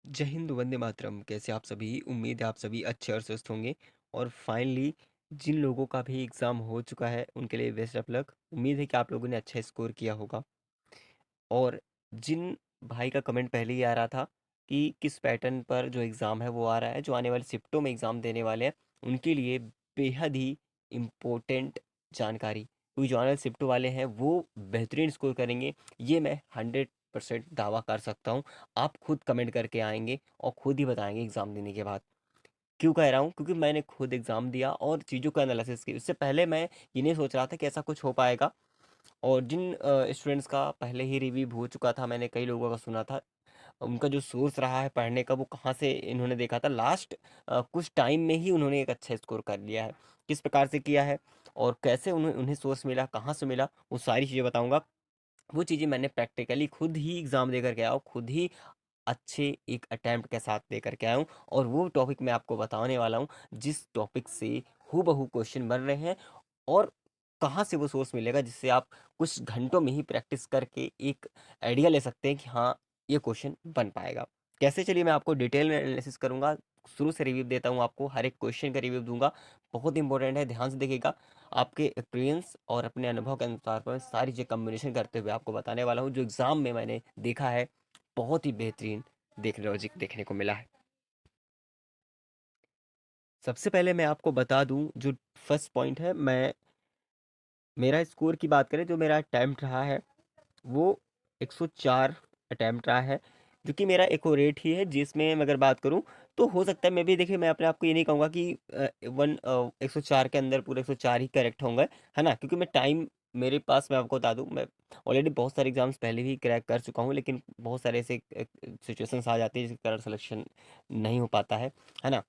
जय हिंद, वंदे मातरम। कैसे आप सभी? उम्मीद है आप सभी अच्छे और स्वस्थ होंगे। और फाइनली जिन लोगों का भी एग्ज़ाम हो चुका है उनके लिए बेस्ट ऑफ लक। उम्मीद है कि आप लोगों ने अच्छा स्कोर किया होगा। और जिन भाई का कमेंट पहले ही आ रहा था कि किस पैटर्न पर जो एग्ज़ाम है वो आ रहा है, जो आने वाले शिफ्टों में एग्ज़ाम देने वाले हैं, उनके लिए बेहद ही इम्पोर्टेंट जानकारी। क्योंकि जो आने वाले शिफ्टों वाले हैं वो बेहतरीन स्कोर करेंगे, ये मैं 100% दावा कर सकता हूँ। आप खुद कमेंट करके आएँगे और खुद ही बताएँगे एग्ज़ाम देने के बाद। क्यों कह रहा हूँ? क्योंकि मैंने खुद एग्ज़ाम दिया और चीज़ों का एनालिसिस की। उससे पहले मैं ये नहीं सोच रहा था कि ऐसा कुछ हो पाएगा। और जिन स्टूडेंट्स का पहले ही रिव्यू हो चुका था, मैंने कई लोगों का सुना था, उनका जो सोर्स रहा है पढ़ने का वो कहाँ से इन्होंने देखा था, लास्ट कुछ टाइम में ही उन्होंने एक अच्छा स्कोर कर लिया है। किस प्रकार से किया है और कैसे उन्हें उन्हें सोर्स मिला, कहाँ से मिला, वो सारी चीज़ें बताऊँगा। वो चीज़ें मैंने प्रैक्टिकली खुद ही एग्ज़ाम देकर के आया हूँ, खुद ही अच्छे एक अटेम्प्ट के साथ देकर के आया हूँ। और वो टॉपिक मैं आपको बताने वाला हूँ, जिस टॉपिक से हूबहू क्वेश्चन बन रहे हैं। और कहाँ से वो सोर्स मिलेगा जिससे आप कुछ घंटों में ही प्रैक्टिस करके एक आइडिया ले सकते हैं कि हाँ, ये क्वेश्चन बन पाएगा। कैसे? चलिए मैं आपको डिटेल में एनालिसिस करूँगा। शुरू से रिव्यू देता हूँ आपको, हर एक क्वेश्चन का रिव्यू दूँगा। बहुत इंपॉर्टेंट है, ध्यान से देखिएगा। आपके एक्सपीरियंस और अपने अनुभव के अनुसार पर सारी चीज़ें कॉम्बिनेशन करते हुए आपको बताने वाला हूँ, जो एग्ज़ाम में मैंने देखा है, बहुत ही बेहतरीन लॉजिक देखने को मिला है। सबसे पहले मैं आपको बता दूँ, जो फर्स्ट पॉइंट है, मैं मेरा स्कोर की बात करें, जो मेरा अटेम्प्ट रहा है वो 104 अटेम्प्ट रहा है, जो कि मेरा एक्यूरेट ही है। जिसमें मैं अगर बात करूँ तो हो सकता है, मैं भी देखिए, मैं अपने आप को ये नहीं कहूँगा कि 104 के अंदर पूरे 104 ही करेक्ट होंगे, है ना? क्योंकि मैं टाइम मेरे पास, मैं आपको बता दूँ, मैं ऑलरेडी बहुत सारे एग्जाम्स पहले भी क्रैक कर चुका हूँ, लेकिन बहुत सारे ऐसे सिचुएशंस आ जाती है जिसके कारण सिलेक्शन नहीं हो पाता है ना?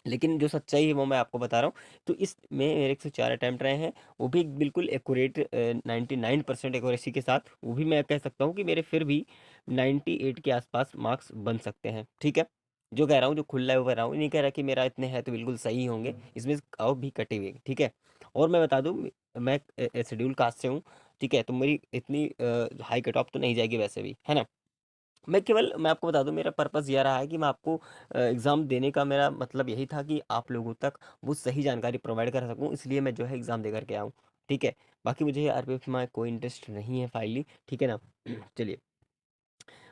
लेकिन जो सच्चाई है वो मैं आपको बता रहा हूँ। तो इसमें मेरे 104 अटेम्प्ट रहे हैं, वो भी बिल्कुल एक्यूरेट, 99% एक्यूरेसी के साथ। वो भी मैं कह सकता हूँ कि मेरे फिर भी 98 के आसपास मार्क्स बन सकते हैं, ठीक है? जो कह रहा हूँ, जो खुला है वो कह रहा हूँ, नहीं कह रहा कि मेरा इतने हैं तो बिल्कुल सही होंगे, इसमें और भी कटे हुए, ठीक है? और मैं बता दूँ, मैं शेड्यूल कास्ट से हूँ, ठीक है? तो मेरी इतनी हाई कट ऑफ तो नहीं जाएगी वैसे भी, है ना? मैं आपको बता दूँ, मेरा पर्पज़ ये रहा है कि मैं आपको एग्ज़ाम देने का मेरा मतलब यही था कि आप लोगों तक वो सही जानकारी प्रोवाइड कर सकूँ, इसलिए मैं जो है एग्ज़ाम दे कर के आया हूँ, ठीक है? बाकी मुझे आरपीएफ में कोई इंटरेस्ट नहीं है फाइनली, ठीक है ना? चलिए,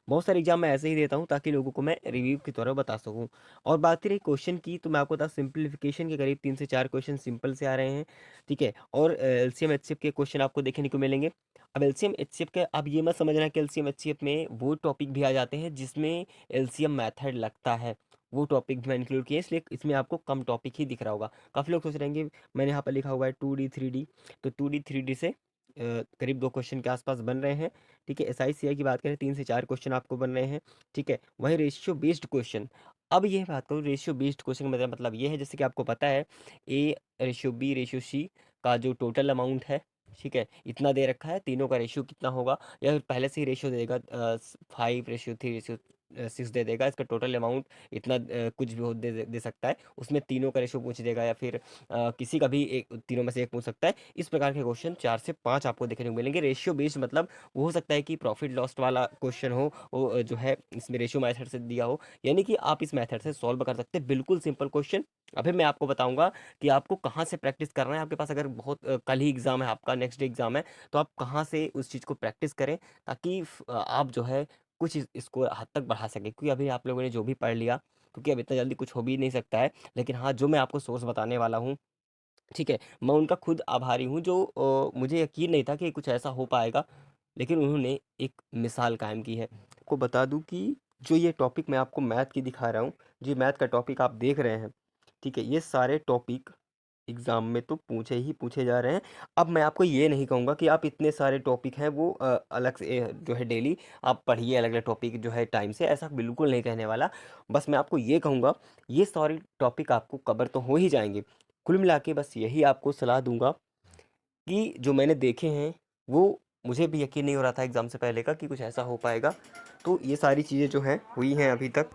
बहुत सारे एग्जाम मैं ऐसे ही देता हूँ ताकि लोगों को मैं रिव्यू के तौर पर बता सकूँ। और बात रही क्वेश्चन की, तो मैं आपको बता, सिंप्लीफिकेशन के करीब 3 से 4 क्वेश्चन सिंपल से आ रहे हैं, ठीक है? और एलसीएम एचसीएफ के क्वेश्चन आपको देखने को मिलेंगे। अब एलसीएम एचसीएफ के, अब ये मत समझना कि एलसीएम एचसीएफ में वो टॉपिक भी आ जाते हैं जिसमें एलसीएम मेथड लगता है। वो टॉपिक भी मैं इंक्लूड किए, इसलिए इसमें आपको कम टॉपिक ही दिख रहा होगा। काफ़ी लोग सोच रहे हैं कि मैंने यहाँ पर लिखा हुआ है 2D 3D, तो 2D 3D से करीब 2 क्वेश्चन के आसपास बन रहे हैं, ठीक है? एसआईसीआई की बात करें, 3 से 4 क्वेश्चन आपको बन रहे हैं, ठीक है? वहीं रेशियो बेस्ड क्वेश्चन, अब ये बात करूँ, रेशियो बेस्ड क्वेश्चन का मेरा मतलब ये है, जैसे कि आपको पता है, A ratio B ratio C का जो टोटल अमाउंट है, ठीक है, इतना दे रखा है, तीनों का रेशियो कितना होगा, या फिर पहले से ही रेशियो दे देगा, 5:3:6 दे देगा, इसका टोटल अमाउंट इतना, कुछ भी हो दे सकता है, उसमें तीनों का रेशियो पूछ देगा, या फिर किसी का भी एक, तीनों में से एक पूछ सकता है। इस प्रकार के क्वेश्चन 4 से 5 आपको देखने को मिलेंगे। रेशियो बेस्ड मतलब वो हो सकता है कि प्रॉफिट लॉस वाला क्वेश्चन हो, वो जो है इसमें रेशियो मेथड से दिया हो, यानी कि आप इस मेथड से सॉल्व कर सकते हैं, बिल्कुल सिंपल क्वेश्चन। अभी मैं आपको बताऊंगा कि आपको कहाँ से प्रैक्टिस करना है। आपके पास अगर बहुत कल ही एग्जाम है आपका, नेक्स्ट डे एग्जाम है, तो आप कहाँ से उस चीज़ को प्रैक्टिस करें, ताकि आप जो है कुछ इसको हद तक बढ़ा सकें। क्योंकि अभी आप लोगों ने जो भी पढ़ लिया, क्योंकि अब इतना जल्दी कुछ हो भी नहीं सकता है, लेकिन हाँ, जो मैं आपको सोर्स बताने वाला हूँ, ठीक है, मैं उनका खुद आभारी हूँ, जो मुझे यकीन नहीं था कि कुछ ऐसा हो पाएगा, लेकिन उन्होंने एक मिसाल कायम की है। आपको बता दूँ कि जो ये टॉपिक मैं आपको मैथ की दिखा रहा हूँ, जो मैथ का टॉपिक आप देख रहे हैं, ठीक है, ये सारे टॉपिक एग्ज़ाम में तो पूछे ही पूछे जा रहे हैं। अब मैं आपको ये नहीं कहूँगा कि आप इतने सारे टॉपिक हैं वो अलग से जो है डेली आप पढ़िए अलग-अलग टॉपिक जो है टाइम से, ऐसा बिल्कुल नहीं कहने वाला। बस मैं आपको ये कहूँगा, ये सारे टॉपिक आपको कवर तो हो ही जाएँगे। कुल मिला के बस यही आपको सलाह दूँगा कि जो मैंने देखे हैं, वो मुझे भी यकीन नहीं हो रहा था एग्ज़ाम से पहले का कि कुछ ऐसा हो पाएगा। तो ये सारी चीज़ें जो हैं, हुई हैं अभी तक।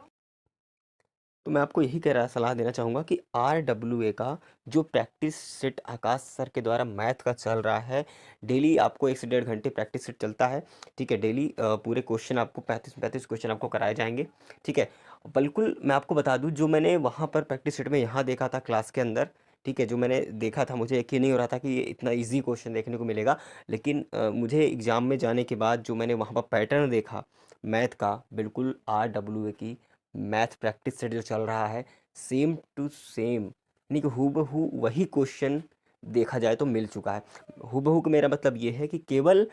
तो मैं आपको यही कह रहा सलाह देना चाहूँगा कि आरडब्ल्यूए का जो प्रैक्टिस सेट आकाश सर के द्वारा मैथ का चल रहा है, डेली आपको 1 से डेढ़ घंटे प्रैक्टिस सेट चलता है, ठीक है? डेली पूरे क्वेश्चन आपको 35-35 क्वेश्चन आपको कराए जाएँगे, ठीक है? बिल्कुल, मैं आपको बता दूँ, जो मैंने वहाँ पर प्रैक्टिस सेट में यहाँ देखा था क्लास के अंदर, ठीक है? जो मैंने देखा था, मुझे यकीन नहीं हो रहा था कि ये इतना ईज़ी क्वेश्चन देखने को मिलेगा। लेकिन मुझे एग्ज़ाम में जाने के बाद जो मैंने वहाँ पर पैटर्न देखा मैथ का, बिल्कुल आरडब्ल्यूए की मैथ प्रैक्टिस सेट जो चल रहा है, सेम टू सेम, यानी कि हूबहू वही क्वेश्चन देखा जाए तो मिल चुका है। हूबहू का मेरा मतलब ये है कि केवल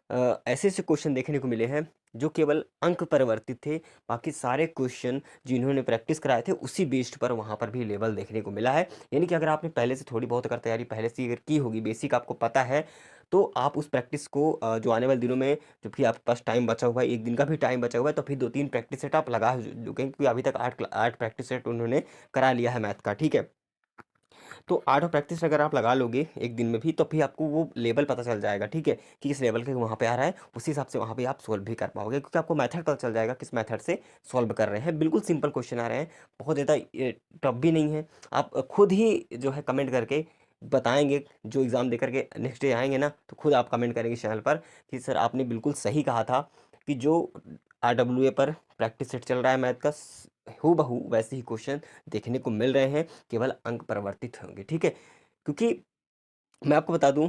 ऐसे-ऐसे क्वेश्चन देखने को मिले हैं जो केवल अंक परिवर्तित थे, बाकी सारे क्वेश्चन जिन्होंने प्रैक्टिस कराए थे उसी बेस्ड पर वहाँ पर भी लेवल देखने को मिला है। यानी कि अगर आपने पहले से थोड़ी बहुत अगर तैयारी पहले से अगर की होगी, बेसिक आपको पता है, तो आप उस प्रैक्टिस को जो आने वाले दिनों में, जबकि आपके पास टाइम बचा हुआ है, 1 दिन का भी टाइम बचा हुआ है, तो फिर 2-3 प्रैक्टिस सेट आप लगा चुके हैं, क्योंकि अभी तक 8 प्रैक्टिस सेट उन्होंने करा लिया है मैथ का, ठीक है? तो आर्ट ऑफ प्रैक्टिस अगर आप लगा लोगे एक दिन में भी, तो फिर आपको वो लेवल पता चल जाएगा, ठीक है, कि किस लेवल के वहाँ पे आ रहा है, उसी हिसाब से वहाँ पे आप सोल्व भी कर पाओगे, क्योंकि आपको मेथड पता चल जाएगा किस मेथड से सोल्व कर रहे हैं। बिल्कुल सिंपल क्वेश्चन आ रहे हैं, बहुत ज़्यादा टफ भी नहीं है। आप खुद ही जो है कमेंट करके बताएंगे, जो एग्ज़ाम दे करके नेक्स्ट डे आएंगे ना, तो खुद आप कमेंट करेंगे चैनल पर कि सर आपने बिल्कुल सही कहा था, कि जो RWA पर प्रैक्टिस सेट चल रहा है मैथ का, हूबहू वैसे ही क्वेश्चन देखने को मिल रहे हैं, केवल अंक परिवर्तित होंगे, ठीक है? क्योंकि मैं आपको बता दूं,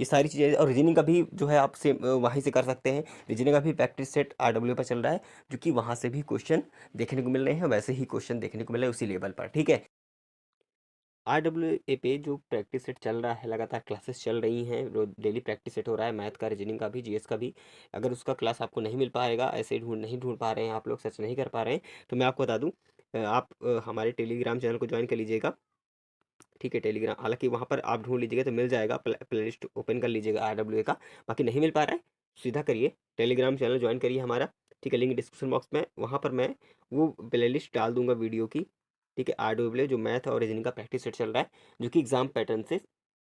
ये सारी चीज़ें, और रीजनिंग का भी जो है आप से वहीं से कर सकते हैं। रीजनिंग का भी प्रैक्टिस सेट RWA पर चल रहा है, जो कि वहाँ से भी क्वेश्चन देखने को मिल रहे हैं, वैसे ही क्वेश्चन देखने को मिल रहे हैं उसी लेवल पर, ठीक है? RWA पे जो प्रैक्टिस सेट चल रहा है, लगातार क्लासेस चल रही हैं, रोज डेली प्रैक्टिस सेट हो रहा है, मैथ का, रीजनिंग का भी, जीएस का भी। अगर उसका क्लास आपको नहीं मिल पाएगा, ऐसे नहीं ढूंढ पा रहे हैं आप लोग, सर्च नहीं कर पा रहे हैं, तो मैं आपको बता दूं, आप हमारे टेलीग्राम चैनल को ज्वाइन कर लीजिएगा, ठीक है? टेलीग्राम, हालांकि वहाँ पर आप ढूंढ लीजिएगा तो मिल जाएगा, प्ले लिस्ट ओपन कर लीजिएगा RWA का। बाकी नहीं मिल पा रहा है, सीधा करिए, टेलीग्राम चैनल ज्वाइन करिए हमारा, ठीक है? लिंक डिस्क्रिप्शन बॉक्स में, वहाँ पर मैं वो प्ले लिस्ट डाल दूंगा वीडियो की, ठीक है? RWA जो मैथ और रीजनिंग का प्रैक्टिस सेट चल रहा है, जो कि एग्जाम पैटर्न से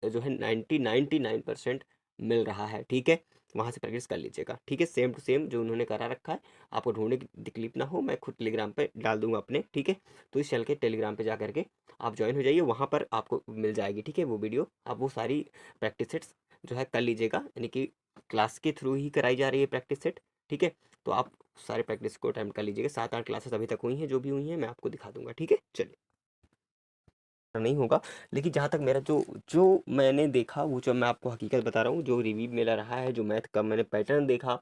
जो है 99% मिल रहा है, ठीक है? वहाँ से प्रैक्टिस कर लीजिएगा, ठीक है? सेम टू सेम जो उन्होंने करा रखा है, आपको ढूंढने की तकलीफ ना हो, मैं खुद टेलीग्राम पे डाल दूंगा अपने, ठीक है? तो इस चैनल के टेलीग्राम पे जा करके आप ज्वाइन हो जाइए, वहाँ पर आपको मिल जाएगी, ठीक है? वो वीडियो, आप वो सारी प्रैक्टिस सेट्स जो है कर लीजिएगा, यानी कि क्लास के थ्रू ही कराई जा रही है प्रैक्टिस सेट, ठीक है? तो आप सारे प्रैक्टिस को अटेम्प्ट कर लीजिएगा। 7-8 क्लासेस अभी तक हुई हैं, जो भी हुई हैं मैं आपको दिखा दूंगा, ठीक है? चलिए, नहीं होगा, लेकिन जहाँ तक मेरा जो जो मैंने देखा, वो जो मैं आपको हकीकत बता रहा हूँ, जो रिव्यू मेरा रहा है, जो मैथ का मैंने पैटर्न देखा,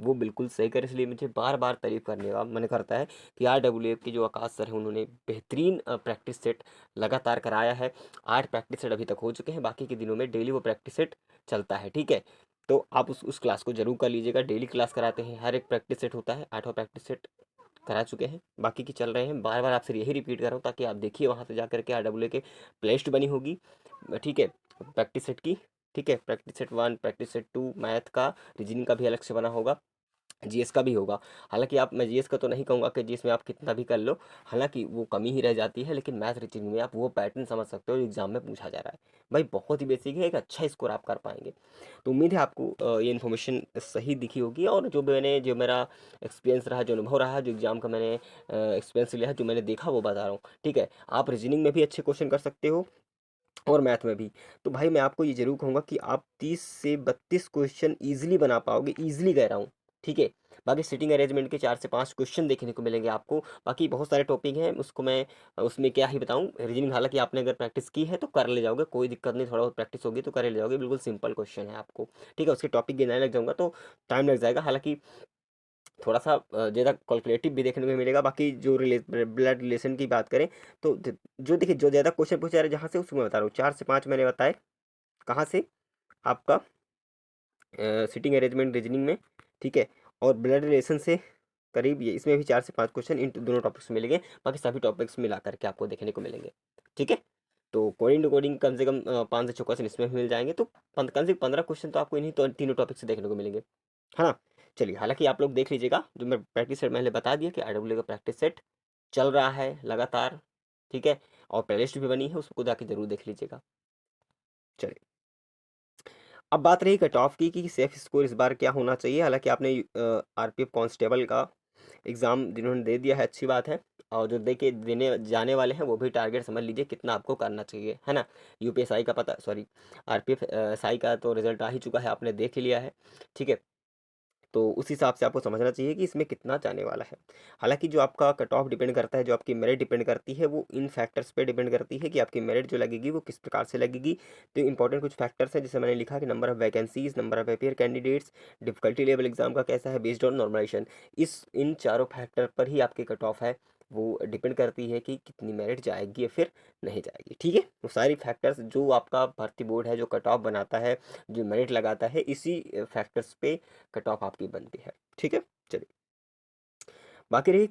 वो बिल्कुल सही कर, इसलिए मुझे बार बार तारीफ करने का मन करता है कि RWA के जो आकाश सर हैं, उन्होंने बेहतरीन प्रैक्टिस सेट लगातार कराया है। 8 प्रैक्टिस सेट अभी तक हो चुके हैं, बाकी के दिनों में डेली वो प्रैक्टिस सेट चलता है, ठीक है? तो आप उस क्लास को जरूर कर लीजिएगा, डेली क्लास कराते हैं, हर एक प्रैक्टिस सेट होता है, 8वां प्रैक्टिस सेट करा चुके हैं, बाकी की चल रहे हैं। बार बार आपसे यही रिपीट कर रहा हूँ, ताकि आप देखिए वहाँ से जा करके RWA के प्लेलिस्ट बनी होगी, ठीक है? प्रैक्टिस सेट की, ठीक है? Practice set 1, practice set 2 math का, रीजनिंग का भी अलग से बना होगा, जीएस का भी होगा। हालांकि आप, मैं जीएस का तो नहीं कहूँगा कि जीएस में आप कितना भी कर लो, हालांकि वो कमी ही रह जाती है, लेकिन मैथ रीजनिंग में आप वो पैटर्न समझ सकते हो जो एग्जाम में पूछा जा रहा है। भाई बहुत ही बेसिक है, एक अच्छा स्कोर आप कर पाएंगे। तो उम्मीद है आपको ये इन्फॉर्मेशन सही दिखी होगी, और जो मेरा एक्सपीरियंस रहा, जो अनुभव रहा, जो एग्जाम का मैंने एक्सपीरियंस लिया है, जो मैंने देखा, वो बता रहा हूँ, ठीक है? आप रीजनिंग में भी अच्छे क्वेश्चन कर सकते हो, और मैथ में भी। तो भाई मैं आपको ये ज़रूर कहूँगा कि आप 30 से 32 क्वेश्चन ईज़िली बना पाओगे, ईज़िली कह रहा हूँ, ठीक है? बाकी सिटिंग अरेंजमेंट के 4 से 5 क्वेश्चन देखने को मिलेंगे आपको। बाकी बहुत सारे टॉपिक हैं, उसको मैं उसमें क्या ही बताऊँ। रीजनिंग हालाँकि आपने अगर प्रैक्टिस की है तो कर ले जाओगे, कोई दिक्कत नहीं, थोड़ा बहुत प्रैक्टिस होगी तो कर ले जाओगे, बिल्कुल सिंपल क्वेश्चन है आपको, ठीक है? उसके टॉपिक गिनाने लग जाऊँगा तो टाइम लग जाएगा, हालाँकि थोड़ा-सा ज़्यादा कैलकुलेटिव भी देखने को मिलेगा। बाकी जो ब्लड रिलेशन की बात करें, तो जो देखिए, जो ज़्यादा क्वेश्चन पूछा जा रहा है जहाँ से, उसको मैं बता रहा हूँ, 4 से 5 मैंने बताए, कहाँ से? आपका सिटिंग अरेंजमेंट रीजनिंग में, ठीक है? और ब्लड रिलेशन से करीब, ये इसमें भी 4 से 5 क्वेश्चन इन दोनों टॉपिक्स में मिलेंगे, बाकी सभी टॉपिक्स मिला करके आपको देखने को मिलेंगे, ठीक है? तो कोडिंग टू कोडिंग कम से कम 5 से 6 क्वेश्चन इसमें भी मिल जाएंगे, तो कम से कम 15 क्वेश्चन तो आपको इन्हीं तो तीनों टॉपिक से देखने को मिलेंगे, है ना? चलिए, हालांकि आप लोग देख लीजिएगा, जो मैं प्रैक्टिस सेट मैंने बता दिया कि RWA का प्रैक्टिस सेट चल रहा है लगातार, ठीक है? और प्लेलिस्ट भी बनी है, उसको जाके जरूर देख लीजिएगा। चलिए, अब बात रही कट ऑफ की कि सेफ स्कोर इस बार क्या होना चाहिए। हालांकि आपने RPF कांस्टेबल का एग्ज़ाम जिन्होंने दे दिया है, अच्छी बात है, और जो दे के देने जाने वाले हैं वो भी टारगेट समझ लीजिए कितना आपको करना चाहिए, है ना? यूपीएसआई का पता, सॉरी, RPF SI का तो रिजल्ट आ ही चुका है, आपने देख ही लिया है, ठीक है? तो उस हिसाब से आपको समझना चाहिए कि इसमें कितना जाने वाला है। हालाँकि जो आपका कट ऑफ डिपेंड करता है, जो आपकी मेरिट डिपेंड करती है, वो इन फैक्टर्स पे डिपेंड करती है कि आपकी मेरिट जो लगेगी वो किस प्रकार से लगेगी। तो इंपॉर्टेंट कुछ फैक्टर्स हैं, जैसे मैंने लिखा कि number of vacancies, number of appear candidates, difficulty level exam का कैसा है बेस्ड ऑन नॉर्मलाइज़ेशन। इन चारों फैक्टर पर ही आपकी कट ऑफ है, वो डिपेंड करती है कि कितनी मेरिट जाएगी या फिर नहीं जाएगी। ठीक है? वो सारी फैक्टर्स जो आपका भर्ती बोर्ड है, जो कट ऑफ बनाता है, जो मेरिट लगाता है, इसी फैक्टर्स पे कट ऑफ आपकी बनती है। ठीक है? चलिए, बाकी रही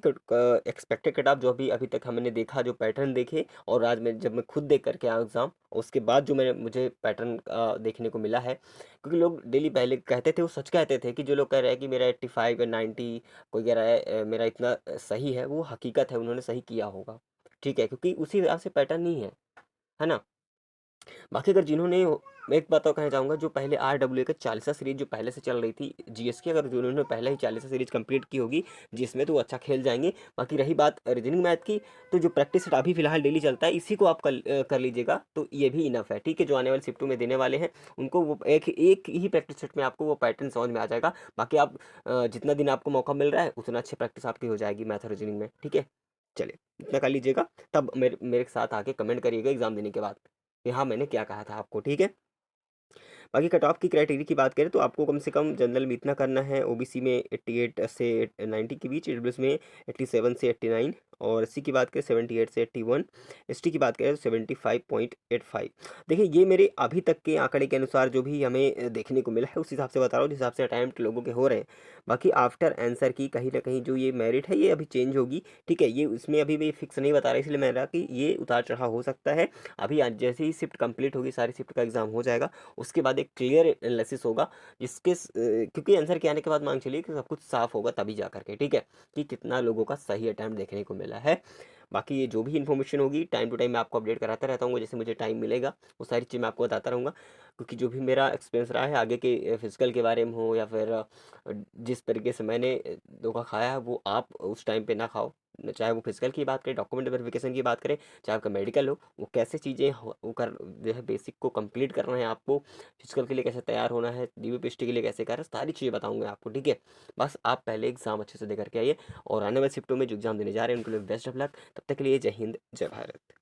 एक्सपेक्टेड कट ऑफ, जो अभी अभी तक हमने देखा, जो पैटर्न देखे, और आज मैं जब मैं खुद देख करके आया एग्ज़ाम, उसके बाद जो मैंने मुझे पैटर्न देखने को मिला है, क्योंकि लोग डेली पहले कहते थे, वो सच कहते थे कि जो लोग कह रहे हैं कि मेरा 85 या 90, कोई कह रहा है मेरा इतना सही है, वो हकीकत है, उन्होंने सही किया होगा। ठीक है? क्योंकि उसी हिसाब से पैटर्न नहीं है ना? बाकी अगर जिन्होंने, मैं एक बात और कहना चाहूँगा, जो पहले RWA का 40 सीरीज जो पहले से चल रही थी जीएस की, अगर जिन्होंने पहले ही 40 सीरीज कंप्लीट की होगी जिसमें, तो वो अच्छा खेल जाएंगे। बाकी रही बात रीजनिंग मैथ की, तो जो प्रैक्टिस सेट अभी फिलहाल डेली चलता है, इसी को आप कर लीजिएगा, तो ये भी इनफ है। ठीक है? जो आने वाले शिफ्टों में देने वाले हैं, उनको वो एक एक ही प्रैक्टिस सेट में आपको वो पैटर्न समझ में आ जाएगा। बाकी आप जितना दिन आपको मौका मिल रहा है, उतना अच्छी प्रैक्टिस आपकी हो जाएगी मैथ और रीजनिंग में। ठीक है? चलिए, इतना कर लीजिएगा, तब मेरे मेरे साथ आके कमेंट करिएगा एग्जाम देने के बाद कि हाँ, मैंने क्या कहा था आपको। ठीक है? बाकी कट ऑफ की क्राइटेरिया की बात करें, तो आपको कम से कम जनरल में इतना करना है, ओबीसी में 88 से 90 के बीच, ईडब्ल्यूएस में 87 से 89, और एससी की बात करें 78 से 81, एसटी की बात करें तो 75.85। देखिए, ये मेरे अभी तक के आंकड़े के अनुसार जो भी हमें देखने को मिला है, उस हिसाब से बता रहा हूँ, जिस हिसाब से अटैम्प्ट लोगों के हो रहे हैं। बाकी आफ्टर आंसर की कहीं ना कहीं जो ये मेरिट है, ये अभी चेंज होगी। ठीक है? ये इसमें अभी भी फिक्स नहीं बता रहा, इसलिए मैंने कहा कि ये उतार चढ़ाव हो सकता है। अभी आज जैसे ही शिफ्ट कंप्लीट होगी, सारी शिफ्ट का एग्जाम हो जाएगा, उसके बाद एक क्लियर एनालिसिस होगा, क्योंकि आंसर के आने के बाद मान चलिए कि सब कुछ साफ होगा, तभी जा करके, ठीक है, कि कितना लोगों का सही अटैम्प्ट देखने को मिला है। बाकी ये जो भी इन्फॉर्मेशन होगी, टाइम टू टाइम मैं आपको अपडेट कराता रहता हूँ, जैसे मुझे टाइम मिलेगा वो सारी चीज़ मैं आपको बताता रहूँगा। क्योंकि जो भी मेरा एक्सपीरियंस रहा है आगे के फिजिकल के बारे में हो, या फिर जिस तरीके से मैंने धोखा खाया है, वो आप उस टाइम पे ना खाओ। चाहे वो फिजिकल की बात करें, डॉक्यूमेंट वेरिफिकेशन की बात करें, चाहे आपका मेडिकल हो, वो कैसे चीज़ें वो कर जो है बेसिक को कंप्लीट करना है आपको, फिजिकल के लिए कैसे तैयार होना है, DVPST के लिए कैसे करना है, सारी चीज़ें बताऊंगा आपको। ठीक है? बस आप पहले एग्जाम अच्छे से दे करके आइए, और आने वाले शिफ्टों में जो एग्जाम देने जा रहे हैं उनके लिए बेस्ट ऑफ लक। तब तक के लिए जय हिंद, जय भारत।